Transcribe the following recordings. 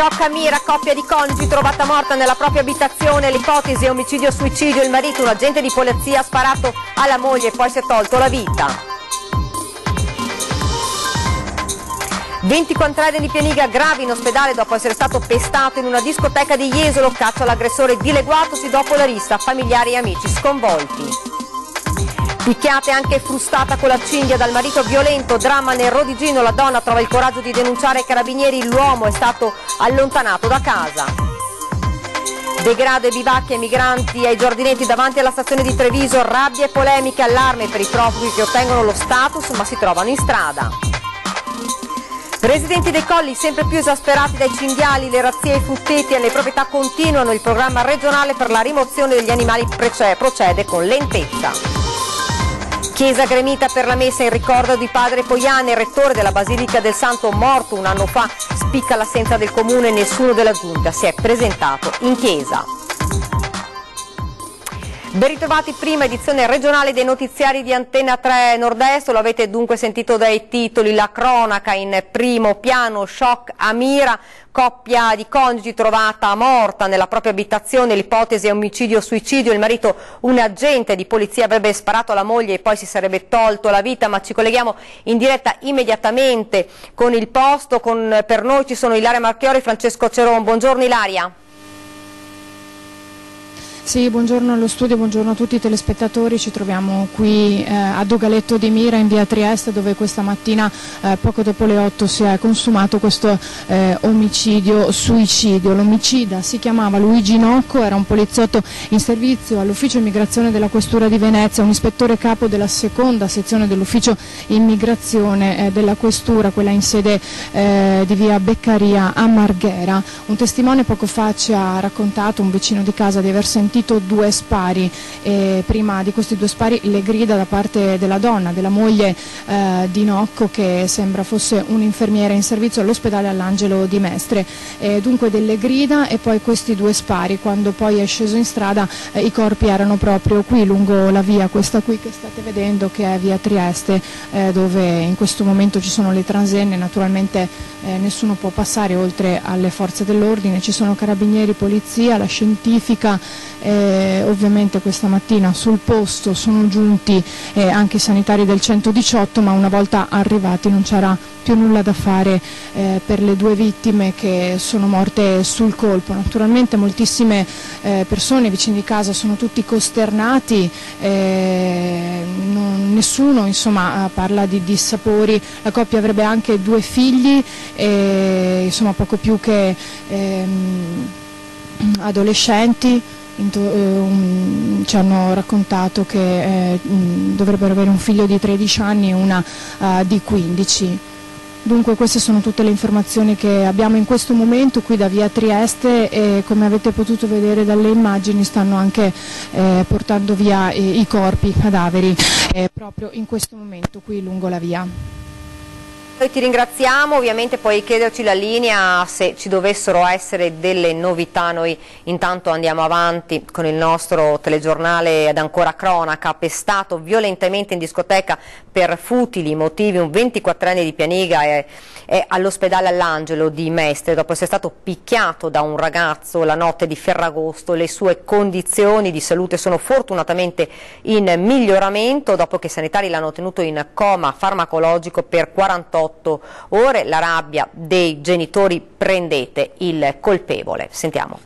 Shock a Mira, coppia di coniugi trovata morta nella propria abitazione, l'ipotesi è omicidio-suicidio, il marito, un agente di polizia, ha sparato alla moglie e poi si è tolto la vita. 24enne di Pianiga grave in ospedale dopo essere stato pestato in una discoteca di Jesolo, caccia l'aggressore dileguatosi dopo la rissa, familiari e amici sconvolti. Picchiata e anche frustata con la cinghia dal marito violento, dramma nel Rodigino, la donna trova il coraggio di denunciare i carabinieri, l'uomo è stato allontanato da casa. Degrado e bivacchi ai migranti ai giardinetti davanti alla stazione di Treviso, rabbia e polemiche, allarme per i profughi che ottengono lo status ma si trovano in strada. Residenti dei colli sempre più esasperati dai cinghiali, le razzie ai frutteti alle proprietà continuano, il programma regionale per la rimozione degli animali procede con lentezza. Chiesa gremita per la messa in ricordo di padre Poiane, rettore della Basilica del Santo morto un anno fa, spicca l'assenza del comune, nessuno della giunta si è presentato in chiesa. Ben ritrovati, prima edizione regionale dei notiziari di Antena 3 Nord-Est, lo avete dunque sentito dai titoli, la cronaca in primo piano, shock a Mira, coppia di coniugi trovata morta nella propria abitazione, l'ipotesi è omicidio-suicidio, il marito, un agente di polizia, avrebbe sparato alla moglie e poi si sarebbe tolto la vita, ma ci colleghiamo in diretta immediatamente con il posto, per noi ci sono Ilaria Marchiori e Francesco Ceron. Buongiorno Ilaria. Sì, buongiorno allo studio, buongiorno a tutti i telespettatori, ci troviamo qui a Dogaletto di Mira in via Trieste dove questa mattina poco dopo le 8 si è consumato questo omicidio-suicidio. L'omicida si chiamava Luigi Nocco, era un poliziotto in servizio all'ufficio immigrazione della Questura di Venezia, un ispettore capo della seconda sezione dell'ufficio immigrazione della Questura, quella in sede di via Beccaria a Marghera. Un testimone poco fa ci ha raccontato, un vicino di casa, di aver sentito due spari e prima di questi due spari le grida da parte della donna, della moglie di Nocco, che sembra fosse un'infermiera in servizio all'ospedale all'Angelo di Mestre. Dunque delle grida e poi questi due spari. Quando poi è sceso in strada i corpi erano proprio qui lungo la via, questa qui che state vedendo, che è via Trieste, dove in questo momento ci sono le transenne, naturalmente nessuno può passare oltre alle forze dell'ordine, ci sono carabinieri, polizia, la scientifica. Ovviamente questa mattina sul posto sono giunti anche i sanitari del 118, ma una volta arrivati non c'era più nulla da fare per le due vittime che sono morte sul colpo. Naturalmente moltissime persone vicini di casa sono tutti costernati, nessuno insomma parla di dissapori, la coppia avrebbe anche due figli, insomma poco più che adolescenti. Ci hanno raccontato che dovrebbero avere un figlio di 13 anni e una di 15. Dunque queste sono tutte le informazioni che abbiamo in questo momento qui da via Trieste e come avete potuto vedere dalle immagini stanno anche portando via i corpi, i cadaveri proprio in questo momento qui lungo la via. Noi ti ringraziamo, ovviamente puoi chiederci la linea se ci dovessero essere delle novità, noi intanto andiamo avanti con il nostro telegiornale ed ancora cronaca. Pestato violentemente in discoteca per futili motivi, un 24enne di Pianiga è all'ospedale all'Angelo di Mestre dopo essere stato picchiato da un ragazzo la notte di Ferragosto. Le sue condizioni di salute sono fortunatamente in miglioramento dopo che i sanitari l'hanno tenuto in coma farmacologico per 48 ore. La rabbia dei genitori, prendete il colpevole. Sentiamo.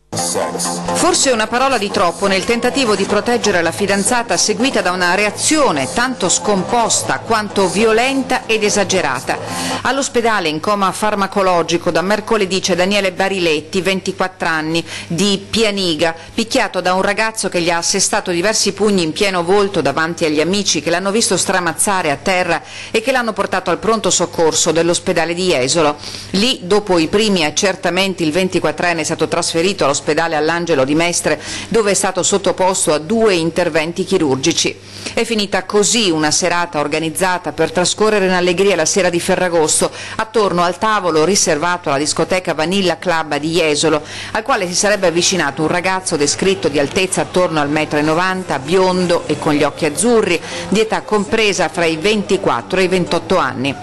Forse una parola di troppo nel tentativo di proteggere la fidanzata, seguita da una reazione tanto scomposta quanto violenta ed esagerata. All'ospedale in coma farmacologico da mercoledì c'è Daniele Bariletti, 24 anni, di Pianiga, picchiato da un ragazzo che gli ha assestato diversi pugni in pieno volto davanti agli amici che l'hanno visto stramazzare a terra e che l'hanno portato al pronto soccorso dell'ospedale di Jesolo. Lì, dopo i primi accertamenti, il 24enne è stato trasferito all'ospedale all'Angelo di Mestre, dove è stato sottoposto a 2 interventi chirurgici. È finita così una serata organizzata per trascorrere in allegria la sera di Ferragosto attorno al tavolo riservato alla discoteca Vanilla Club di Jesolo, al quale si sarebbe avvicinato un ragazzo descritto di altezza attorno al 1,90 m, biondo e con gli occhi azzurri, di età compresa fra i 24 e i 28 anni.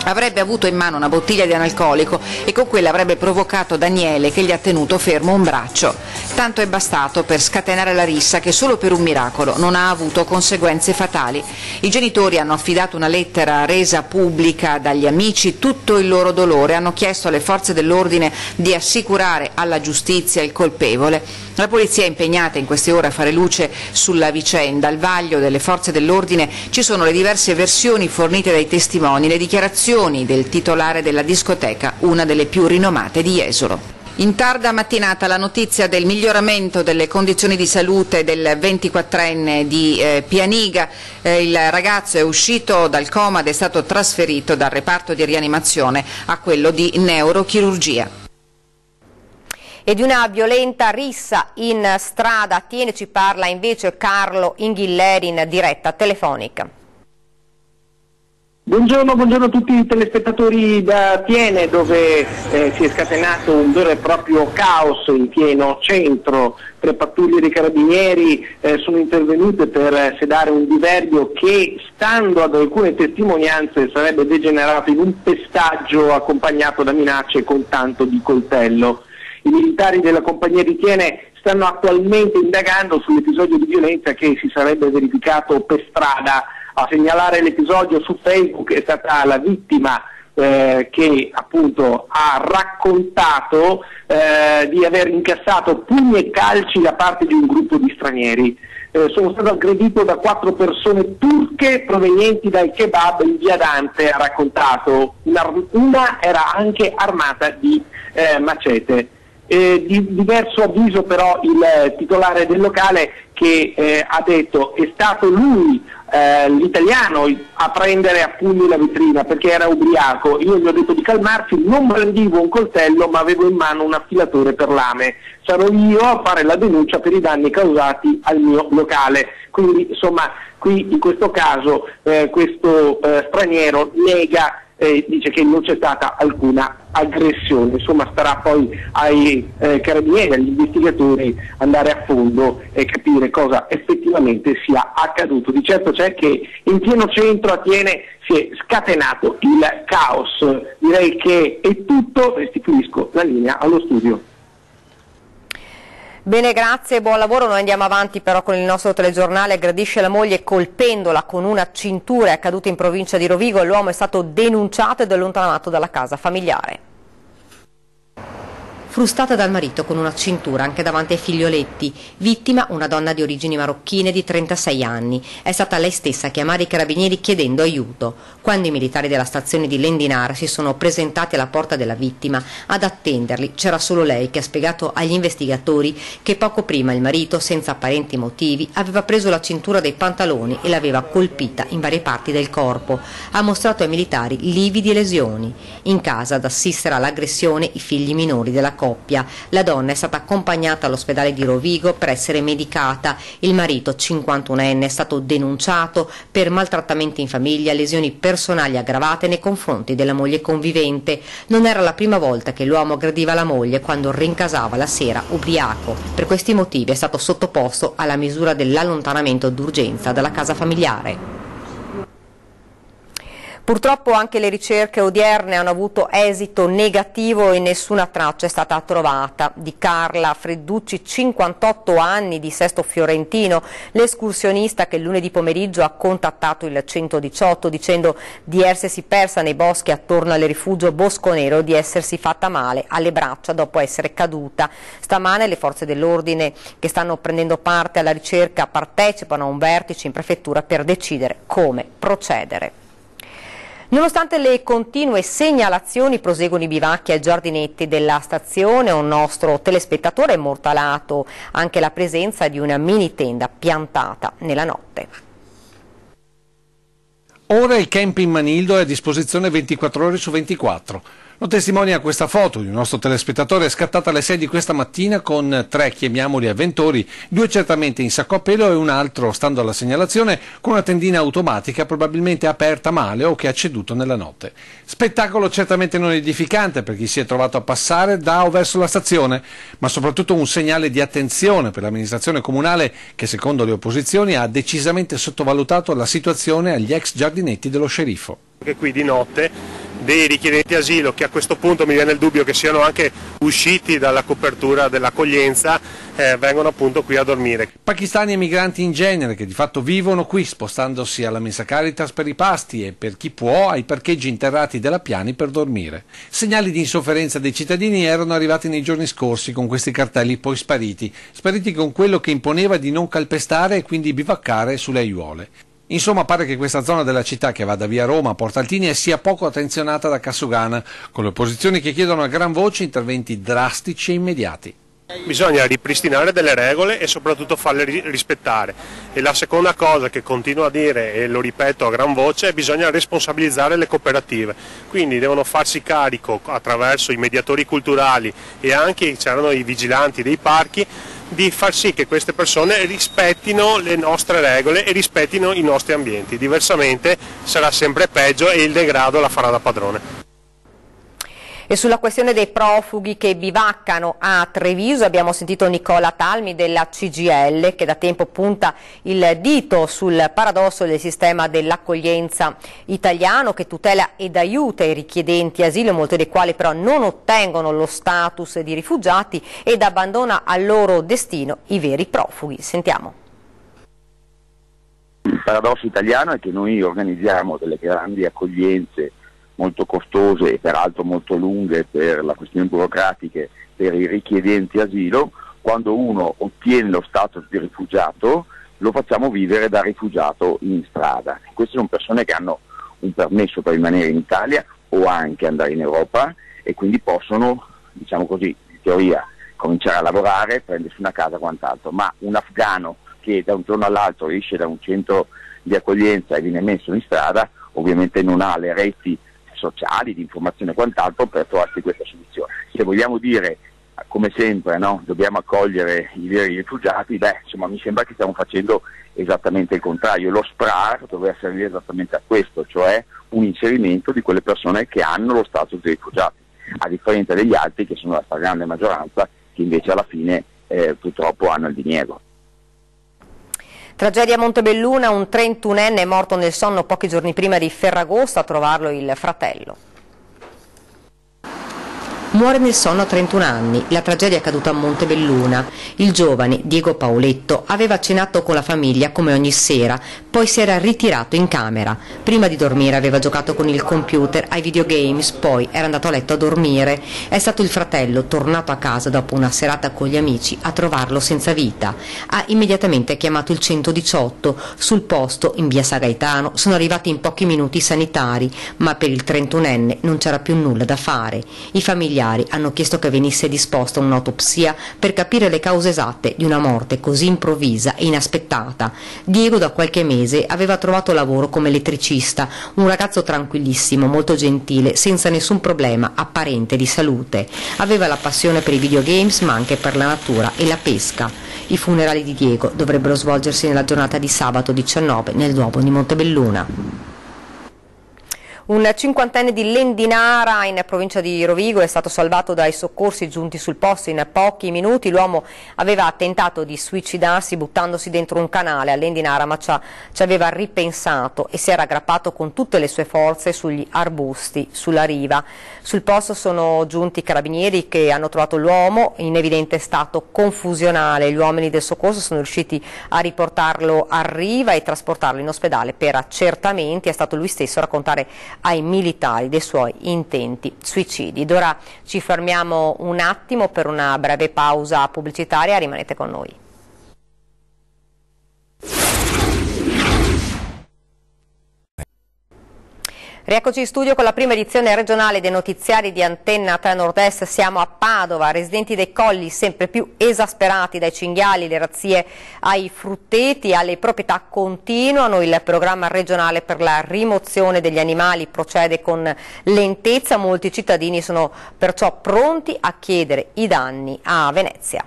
Avrebbe avuto in mano una bottiglia di analcolico e con quella avrebbe provocato Daniele, che gli ha tenuto fermo un braccio. Tanto è bastato per scatenare la rissa, che solo per un miracolo non ha avuto conseguenze fatali. I genitori hanno affidato una lettera resa pubblica dagli amici tutto il loro dolore, hanno chiesto alle forze dell'ordine di assicurare alla giustizia il colpevole. La polizia è impegnata in queste ore a fare luce sulla vicenda. Al vaglio delle forze dell'ordine ci sono le diverse versioni fornite dai testimoni, le dichiarazioni del titolare della discoteca, una delle più rinomate di Jesolo. In tarda mattinata la notizia del miglioramento delle condizioni di salute del 24enne di Pianiga. Il ragazzo è uscito dal coma ed è stato trasferito dal reparto di rianimazione a quello di neurochirurgia. E di una violenta rissa in strada a Thiene ci parla invece Carlo Inghilleri in diretta telefonica. Buongiorno a tutti i telespettatori da Thiene, dove si è scatenato un vero e proprio caos in pieno centro. 3 pattuglie dei carabinieri sono intervenute per sedare un diverbio che, stando ad alcune testimonianze, sarebbe degenerato in un pestaggio accompagnato da minacce con tanto di coltello. I militari della compagnia di Thiene stanno attualmente indagando sull'episodio di violenza che si sarebbe verificato per strada. A segnalare l'episodio su Facebook è stata la vittima che appunto ha raccontato di aver incassato pugni e calci da parte di un gruppo di stranieri. Sono stato aggredito da 4 persone turche provenienti dal kebab in via Dante, ha raccontato. Una era anche armata di macete. Di diverso avviso però il titolare del locale, che ha detto è stato lui l'italiano a prendere a pugni la vetrina perché era ubriaco. Io gli ho detto di calmarsi, non brandivo un coltello ma avevo in mano un affilatore per lame, sarò io a fare la denuncia per i danni causati al mio locale. Quindi insomma qui in questo caso questo straniero nega, dice che non c'è stata alcuna aggressione. Insomma starà poi ai carabinieri, agli investigatori andare a fondo e capire cosa effettivamente sia accaduto. Di certo c'è che in pieno centro a Thiene si è scatenato il caos. Direi che è tutto, restituisco la linea allo studio. Bene, grazie, buon lavoro. Noi andiamo avanti però con il nostro telegiornale. Aggredisce la moglie colpendola con una cintura, è accaduto in provincia di Rovigo e l'uomo è stato denunciato ed allontanato dalla casa familiare. Frustata dal marito con una cintura anche davanti ai figlioletti, vittima una donna di origini marocchine di 36 anni. È stata lei stessa a chiamare i carabinieri chiedendo aiuto. Quando i militari della stazione di Lendinara si sono presentati alla porta della vittima ad attenderli, c'era solo lei che ha spiegato agli investigatori che poco prima il marito, senza apparenti motivi, aveva preso la cintura dei pantaloni e l'aveva colpita in varie parti del corpo. Ha mostrato ai militari lividi lesioni. In casa ad assistere all'aggressione i figli minori della coppia. La donna è stata accompagnata all'ospedale di Rovigo per essere medicata. Il marito, 51enne, è stato denunciato per maltrattamenti in famiglia, lesioni personali aggravate nei confronti della moglie convivente. Non era la prima volta che l'uomo aggrediva la moglie quando rincasava la sera ubriaco. Per questi motivi è stato sottoposto alla misura dell'allontanamento d'urgenza dalla casa familiare. Purtroppo anche le ricerche odierne hanno avuto esito negativo e nessuna traccia è stata trovata di Carla Fredducci, 58 anni, di Sesto Fiorentino, l'escursionista che lunedì pomeriggio ha contattato il 118 dicendo di essersi persa nei boschi attorno al rifugio Bosconero e di essersi fatta male alle braccia dopo essere caduta. Stamane le forze dell'ordine che stanno prendendo parte alla ricerca partecipano a un vertice in prefettura per decidere come procedere. Nonostante le continue segnalazioni, proseguono i bivacchi ai giardinetti della stazione. Un nostro telespettatore ha immortalato anche la presenza di una mini tenda piantata nella notte. Ora il camping Manildo è a disposizione 24 ore su 24. Lo testimonia questa foto di un nostro telespettatore scattata alle 6 di questa mattina con 3, chiamiamoli avventori, 2 certamente in sacco a pelo e un altro, stando alla segnalazione, con una tendina automatica probabilmente aperta male o che ha ceduto nella notte. Spettacolo certamente non edificante per chi si è trovato a passare da o verso la stazione, ma soprattutto un segnale di attenzione per l'amministrazione comunale che, secondo le opposizioni, ha decisamente sottovalutato la situazione agli ex giardinetti dello sceriffo. Che qui di notte dei richiedenti asilo, che a questo punto mi viene il dubbio che siano anche usciti dalla copertura dell'accoglienza, vengono appunto qui a dormire. Pakistani e migranti in genere che di fatto vivono qui, spostandosi alla Mensa Caritas per i pasti e per chi può ai parcheggi interrati della Piani per dormire. Segnali di insofferenza dei cittadini erano arrivati nei giorni scorsi con questi cartelli poi spariti con quello che imponeva di non calpestare e quindi bivaccare sulle aiuole. Insomma, pare che questa zona della città che va da via Roma a Portaltini sia poco attenzionata da Cassugana, con le opposizioni che chiedono a gran voce interventi drastici e immediati. Bisogna ripristinare delle regole e soprattutto farle rispettare. E la seconda cosa che continuo a dire, e lo ripeto a gran voce, è che bisogna responsabilizzare le cooperative. Quindi devono farsi carico attraverso i mediatori culturali e anche c'erano i vigilanti dei parchi di far sì che queste persone rispettino le nostre regole e rispettino i nostri ambienti. Diversamente sarà sempre peggio e il degrado la farà da padrone. E sulla questione dei profughi che bivaccano a Treviso abbiamo sentito Nicola Talmi della CGIL che da tempo punta il dito sul paradosso del sistema dell'accoglienza italiano che tutela ed aiuta i richiedenti asilo, molti dei quali però non ottengono lo status di rifugiati ed abbandona al loro destino i veri profughi. Sentiamo. Il paradosso italiano è che noi organizziamo delle grandi accoglienze molto costose e peraltro molto lunghe per le questioni burocratiche per i richiedenti asilo. Quando uno ottiene lo status di rifugiato lo facciamo vivere da rifugiato in strada. Queste sono persone che hanno un permesso per rimanere in Italia o anche andare in Europa e quindi possono, diciamo così, in teoria cominciare a lavorare, prendersi una casa e quant'altro, ma un afghano che da un giorno all'altro esce da un centro di accoglienza e viene messo in strada ovviamente non ha le reti sociali, di informazione e quant'altro per trovarsi questa soluzione. Se vogliamo dire, come sempre, no, dobbiamo accogliere i veri rifugiati, insomma mi sembra che stiamo facendo esattamente il contrario. Lo SPRAR doveva servire esattamente a questo, cioè un inserimento di quelle persone che hanno lo status di rifugiati, a differenza degli altri che sono la stragrande maggioranza che invece alla fine purtroppo hanno il diniego. Tragedia a Montebelluna, un 31enne è morto nel sonno pochi giorni prima di Ferragosto, a trovarlo il fratello. Muore nel sonno a 31 anni, la tragedia è accaduta a Montebelluna. Il giovane, Diego Paoletto, aveva cenato con la famiglia come ogni sera, poi si era ritirato in camera. Prima di dormire aveva giocato con il computer ai videogames, poi era andato a letto a dormire. È stato il fratello, tornato a casa dopo una serata con gli amici, a trovarlo senza vita. Ha immediatamente chiamato il 118. Sul posto, in via San Gaetano, sono arrivati in pochi minuti i sanitari, ma per il 31enne non c'era più nulla da fare. I familiari hanno chiesto che venisse disposta un'autopsia per capire le cause esatte di una morte così improvvisa e inaspettata. Diego da qualche mese aveva trovato lavoro come elettricista, un ragazzo tranquillissimo, molto gentile, senza nessun problema apparente di salute. Aveva la passione per i videogames ma anche per la natura e la pesca. I funerali di Diego dovrebbero svolgersi nella giornata di sabato 19 nel Duomo di Montebelluna. Un 50enne di Lendinara, in provincia di Rovigo, è stato salvato dai soccorsi giunti sul posto in pochi minuti. L'uomo aveva tentato di suicidarsi buttandosi dentro un canale a Lendinara, ma ci aveva ripensato e si era aggrappato con tutte le sue forze sugli arbusti sulla riva. Sul posto sono giunti i carabinieri che hanno trovato l'uomo in evidente stato confusionale. Gli uomini del soccorso sono riusciti a riportarlo a riva e trasportarlo in ospedale per accertamenti. È stato lui stesso a raccontare ai militari dei suoi intenti suicidi. Ed ora ci fermiamo un attimo per una breve pausa pubblicitaria, rimanete con noi. Rieccoci in studio con la prima edizione regionale dei notiziari di Antenna 3 Nord-Est. Siamo a Padova, residenti dei colli sempre più esasperati dai cinghiali, le razzie ai frutteti, alle proprietà continuano. Il programma regionale per la rimozione degli animali procede con lentezza, molti cittadini sono perciò pronti a chiedere i danni a Venezia.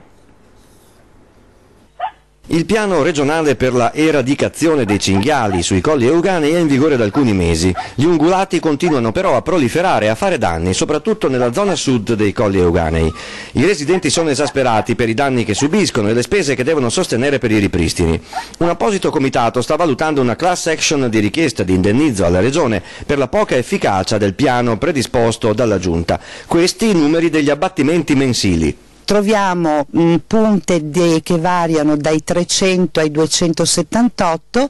Il piano regionale per la eradicazione dei cinghiali sui colli euganei è in vigore da alcuni mesi. Gli ungulati continuano però a proliferare e a fare danni, soprattutto nella zona sud dei colli euganei. I residenti sono esasperati per i danni che subiscono e le spese che devono sostenere per i ripristini. Un apposito comitato sta valutando una class action di richiesta di indennizzo alla Regione per la poca efficacia del piano predisposto dalla Giunta. Questi i numeri degli abbattimenti mensili. Troviamo punte che variano dai 300 ai 278,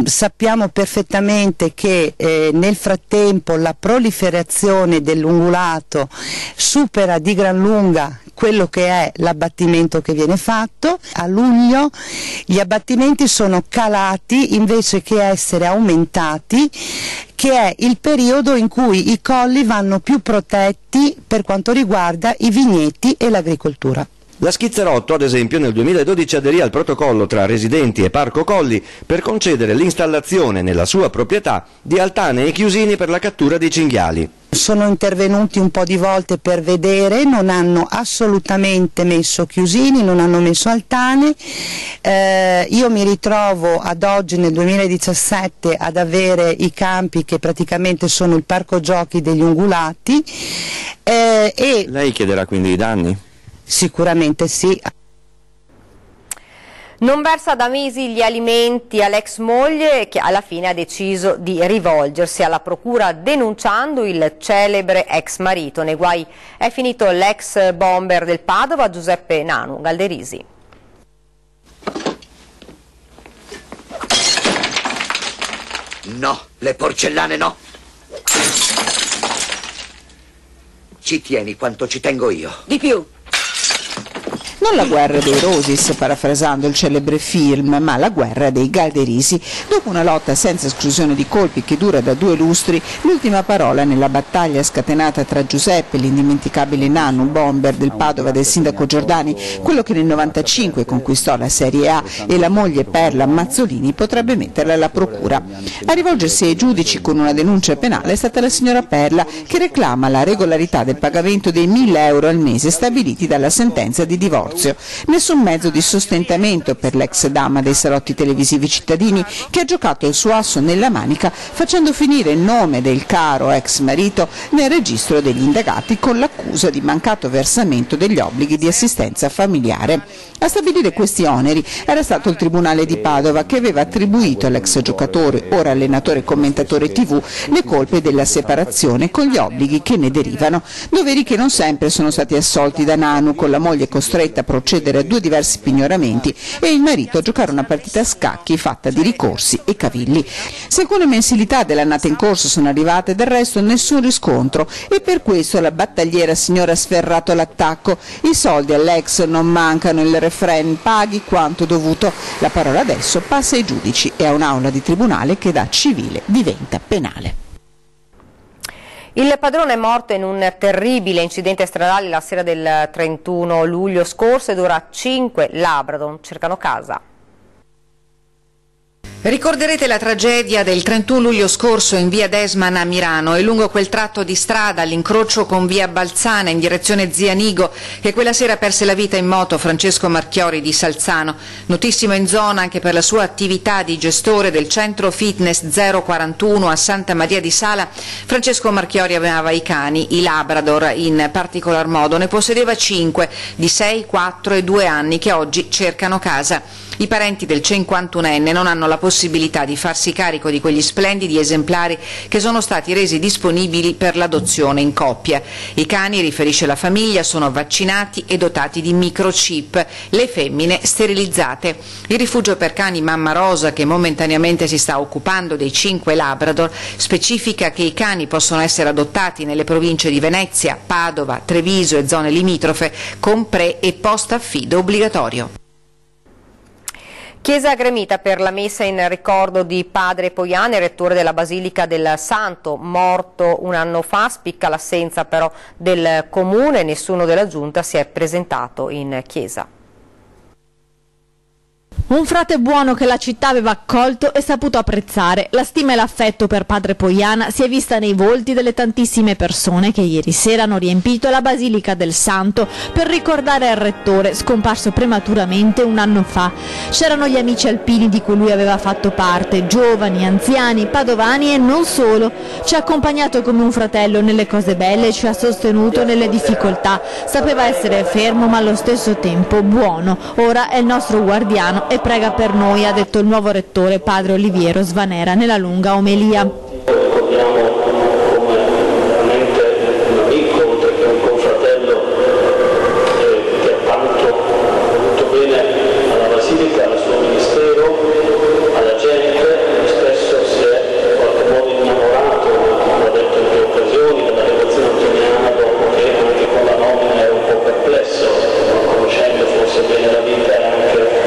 sappiamo perfettamente che nel frattempo la proliferazione dell'ungulato supera di gran lunga quello che è l'abbattimento che viene fatto. A luglio gli abbattimenti sono calati invece che essere aumentati, che è il periodo in cui i colli vanno più protetti per quanto riguarda i vigneti e l'agricoltura. La Schizerotto, ad esempio, nel 2012 aderì al protocollo tra residenti e Parco Colli per concedere l'installazione nella sua proprietà di altane e chiusini per la cattura dei cinghiali. Sono intervenuti un po' di volte per vedere, non hanno assolutamente messo chiusini, non hanno messo altane. Io mi ritrovo ad oggi nel 2017 ad avere i campi che praticamente sono il parco giochi degli ungulati. Lei chiederà quindi i danni? Sicuramente sì. Non versa da mesi gli alimenti all'ex moglie, che alla fine ha deciso di rivolgersi alla procura denunciando il celebre ex marito. Nei guai è finito l'ex bomber del Padova Giuseppe Nanu Galderisi. No, le porcellane no. Ci tieni quanto ci tengo io. Di più. Non la guerra dei Rosis, parafrasando il celebre film, ma la guerra dei Galderisi. Dopo una lotta senza esclusione di colpi che dura da 2 lustri, l'ultima parola nella battaglia scatenata tra Giuseppe, l'indimenticabile Nanu, bomber del Padova del sindaco Giordani, quello che nel 95 conquistò la Serie A, e la moglie Perla Mazzolini, potrebbe metterla alla procura. A rivolgersi ai giudici con una denuncia penale è stata la signora Perla, che reclama la regolarità del pagamento dei 1.000 euro al mese stabiliti dalla sentenza di divorzio. Nessun mezzo di sostentamento per l'ex dama dei salotti televisivi cittadini, che ha giocato il suo asso nella manica facendo finire il nome del caro ex marito nel registro degli indagati con l'accusa di mancato versamento degli obblighi di assistenza familiare. A stabilire questi oneri era stato il Tribunale di Padova, che aveva attribuito all'ex giocatore, ora allenatore e commentatore TV, le colpe della separazione con gli obblighi che ne derivano, doveri che non sempre sono stati assolti da Nanu, con la moglie costretta a procedere a 2 diversi pignoramenti e il marito a giocare una partita a scacchi fatta di ricorsi e cavilli. Se alcune mensilità dell'annata in corso sono arrivate, del resto nessun riscontro, e per questo la battagliera signora ha sferrato l'attacco. I soldi all'ex non mancano, il refrain paghi quanto dovuto. La parola adesso passa ai giudici e a un'aula di tribunale che da civile diventa penale. Il padrone è morto in un terribile incidente stradale la sera del 31 luglio scorso ed ora 5 Labrador cercano casa. Ricorderete la tragedia del 31 luglio scorso in via Desman a Milano e lungo quel tratto di strada all'incrocio con via Balzana in direzione Zianigo, che quella sera perse la vita in moto Francesco Marchiori di Salzano, notissimo in zona anche per la sua attività di gestore del centro fitness 041 a Santa Maria di Sala. Francesco Marchiori amava i cani, i Labrador in particolar modo, ne possedeva 5 di 6, 4 e 2 anni che oggi cercano casa. I parenti del 51enne non hanno la possibilità di farsi carico di quegli splendidi esemplari che sono stati resi disponibili per l'adozione in coppia. I cani, riferisce la famiglia, sono vaccinati e dotati di microchip, le femmine sterilizzate. Il rifugio per cani Mamma Rosa, che momentaneamente si sta occupando dei 5 Labrador, specifica che i cani possono essere adottati nelle province di Venezia, Padova, Treviso e zone limitrofe, con pre- e post-affido obbligatorio. Chiesa gremita per la messa in ricordo di padre Poiane, rettore della Basilica del Santo, morto un anno fa. Spicca l'assenza però del comune, nessuno della giunta si è presentato in chiesa. Un frate buono che la città aveva accolto e saputo apprezzare. La stima e l'affetto per padre Poiana si è vista nei volti delle tantissime persone che ieri sera hanno riempito la Basilica del Santo per ricordare il rettore scomparso prematuramente un anno fa. C'erano gli amici alpini di cui lui aveva fatto parte, giovani, anziani, padovani e non solo. Ci ha accompagnato come un fratello nelle cose belle e ci ha sostenuto nelle difficoltà. Sapeva essere fermo ma allo stesso tempo buono. Ora è il nostro guardiano e prega per noi, ha detto il nuovo rettore padre Oliviero Svanera nella lunga omelia. Ricordiamo come veramente un amico, oltre che un confratello che ha fatto bene alla Basilica, al suo ministero, alla gente, spesso si è in qualche modo innamorato, l'ho detto in più occasioni, della devozione antoniana, dopo che anche con la nomina era un po' perplesso, conoscendo forse bene la vita anche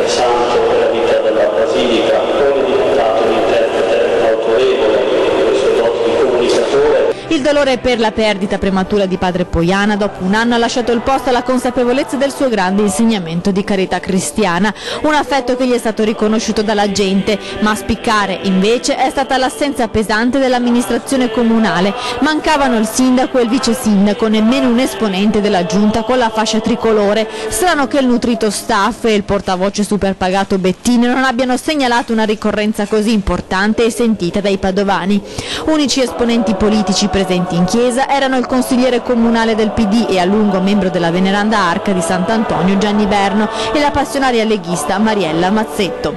santo della vita della Basilica, poi è diventato un interprete autorevole di questo dote di comunicatore. Il dolore per la perdita prematura di padre Poiana dopo un anno ha lasciato il posto alla consapevolezza del suo grande insegnamento di carità cristiana, un affetto che gli è stato riconosciuto dalla gente, ma a spiccare invece è stata l'assenza pesante dell'amministrazione comunale. Mancavano il sindaco e il vice sindaco, nemmeno un esponente della giunta con la fascia tricolore. Strano che il nutrito staff e il portavoce superpagato Bettini non abbiano segnalato una ricorrenza così importante e sentita dai padovani. Unici esponenti politici presenti in chiesa erano il consigliere comunale del PD e a lungo membro della veneranda Arca di Sant'Antonio Gianni Berno e la passionaria leghista Mariella Mazzetto.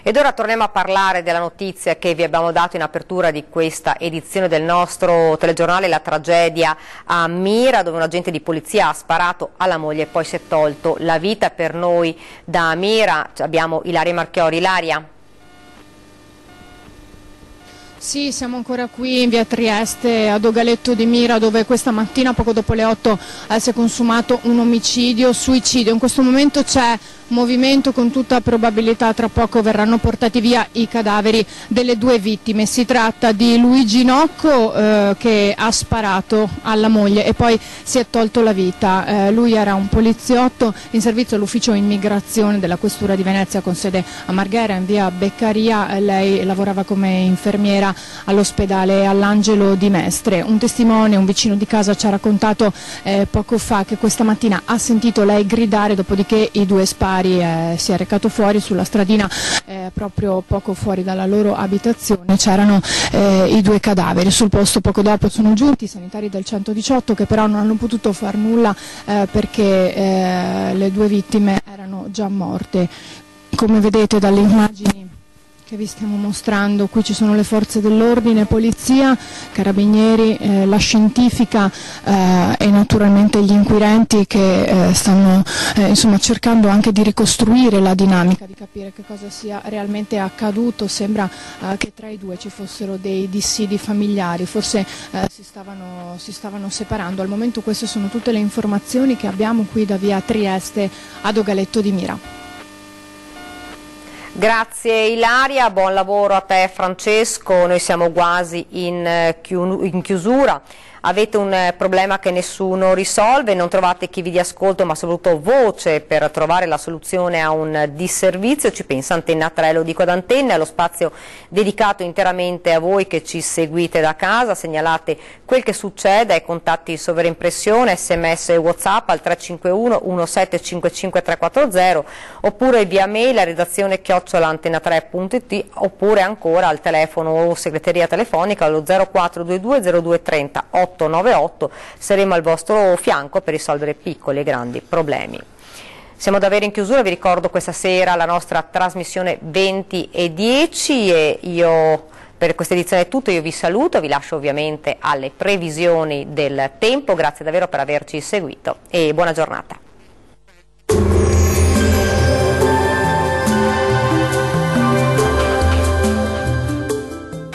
Ed ora torniamo a parlare della notizia che vi abbiamo dato in apertura di questa edizione del nostro telegiornale, la tragedia a Mira, dove un agente di polizia ha sparato alla moglie e poi si è tolto la vita. Per noi da Mira abbiamo Ilaria Marchiori. Ilaria. Sì, siamo ancora qui in via Trieste a Dogaletto di Mira, dove questa mattina poco dopo le 8 si è consumato un suicidio. In questo momento c'è movimento, con tutta probabilità tra poco verranno portati via i cadaveri delle due vittime. Si tratta di Luigi Nocco che ha sparato alla moglie e poi si è tolto la vita. Lui era un poliziotto in servizio all'ufficio immigrazione della Questura di Venezia con sede a Marghera in via Beccaria. Lei lavorava come infermiera all'ospedale all'Angelo di Mestre. Un testimone, un vicino di casa, ci ha raccontato poco fa che questa mattina ha sentito lei gridare, dopodiché i due spari. Si è recato fuori sulla stradina proprio poco fuori dalla loro abitazione, c'erano i due cadaveri. Sul posto poco dopo sono giunti i sanitari del 118 che però non hanno potuto far nulla perché le due vittime erano già morte. Come vedete dalle immagini che vi stiamo mostrando, qui ci sono le forze dell'ordine, polizia, carabinieri, la scientifica e naturalmente gli inquirenti che stanno insomma cercando anche di ricostruire la dinamica, di capire che cosa sia realmente accaduto. Sembra che tra i due ci fossero dei dissidi familiari, forse si stavano separando. Al momento queste sono tutte le informazioni che abbiamo qui da via Trieste a Dogaletto di Mira. Grazie Ilaria, buon lavoro a te Francesco, noi siamo quasi in chiusura. Avete un problema che nessuno risolve, non trovate chi vi dia ascolto ma soprattutto voce per trovare la soluzione a un disservizio, ci pensa Antenna 3, lo dico ad Antenne, allo spazio dedicato interamente a voi che ci seguite da casa. Segnalate quel che succede ai contatti sovraimpressione, sms e whatsapp al 351 1755 340 oppure via mail a redazione @antena3.it oppure ancora al telefono o segreteria telefonica allo 0422 0230 898, saremo al vostro fianco per risolvere piccoli e grandi problemi. Siamo davvero in chiusura, vi ricordo questa sera la nostra trasmissione 20 e 10 e io per questa edizione è tutto, io vi saluto, vi lascio ovviamente alle previsioni del tempo, grazie davvero per averci seguito e buona giornata.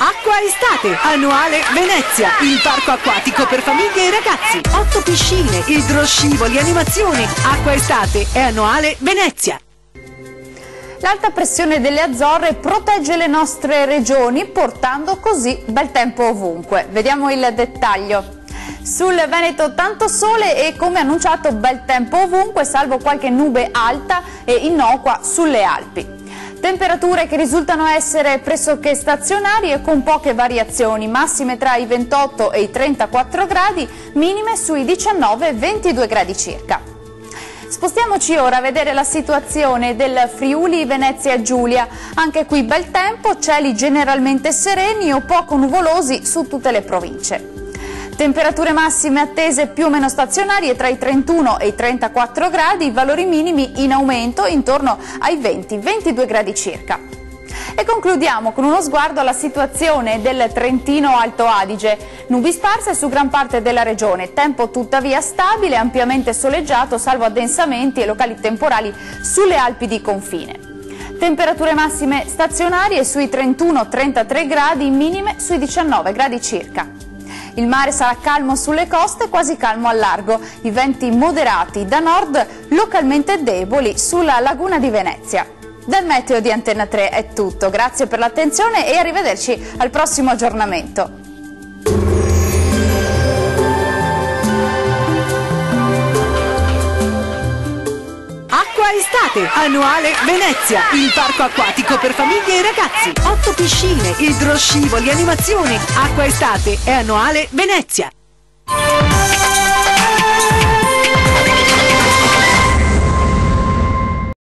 Acqua Estate, Annuale Venezia, il parco acquatico per famiglie e ragazzi. 8 piscine, idroscivoli, animazioni. Acqua Estate è Annuale Venezia. L'alta pressione delle Azzorre protegge le nostre regioni portando così bel tempo ovunque. Vediamo il dettaglio. Sul Veneto tanto sole e, come annunciato, bel tempo ovunque, salvo qualche nube alta e innocua sulle Alpi. Temperature che risultano essere pressoché stazionarie con poche variazioni, massime tra i 28 e i 34 gradi, minime sui 19-22 gradi circa. Spostiamoci ora a vedere la situazione del Friuli Venezia Giulia. Anche qui bel tempo, cieli generalmente sereni o poco nuvolosi su tutte le province. Temperature massime attese più o meno stazionarie tra i 31 e i 34 gradi, valori minimi in aumento intorno ai 20-22 gradi circa. E concludiamo con uno sguardo alla situazione del Trentino Alto Adige. Nubi sparse su gran parte della regione, tempo tuttavia stabile, ampiamente soleggiato, salvo addensamenti e locali temporali sulle Alpi di confine. Temperature massime stazionarie sui 31-33 gradi, minime sui 19 gradi circa. Il mare sarà calmo sulle coste, quasi calmo al largo, i venti moderati da nord, localmente deboli sulla laguna di Venezia. Dal meteo di Antenna 3 è tutto, grazie per l'attenzione e arrivederci al prossimo aggiornamento. Acqua Estate, Annuale Venezia, il parco acquatico per famiglie e ragazzi. 8 piscine, idroscivoli, animazioni. Acqua Estate è Annuale Venezia.